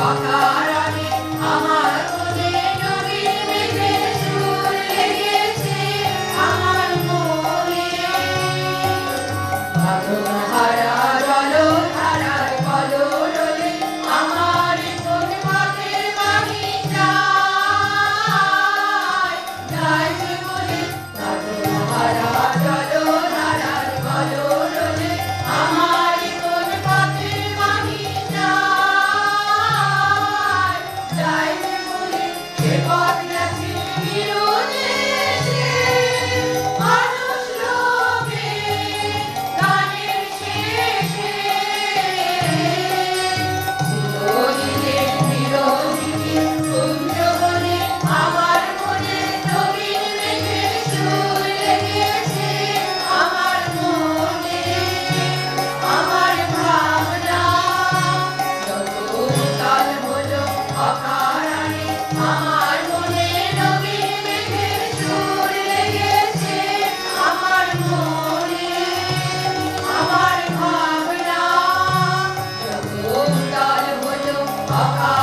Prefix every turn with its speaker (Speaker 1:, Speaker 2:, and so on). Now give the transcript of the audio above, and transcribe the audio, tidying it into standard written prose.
Speaker 1: অকারণে আমার মনে নবীন মেঘের সুর লেগেছে আমার মনে। ভাবনাহারা জলধারার কলরবে আমার কোন পথের বাণী যায়, যায় যে বলে। ভাবনাহারা জলধারার কলরবে আমার কোন পথের বাণী যায়, যায় যে বলে। সে পথ গেছে বিরোদেশে মানুষ লোকে গানের শেষে। চিরদিনের বিরোধীকে কুঞ্জ বলে আমার মনে নবীন মেঘের সুর লেগেছে আমার মনে। আমার ভাবনা যত উতাল হলো অকারণে আমার মনে নবীন মেঘের সুর লেগেছে আমার মনে। আমার ভাবনা যত উতাল হলো অকারণে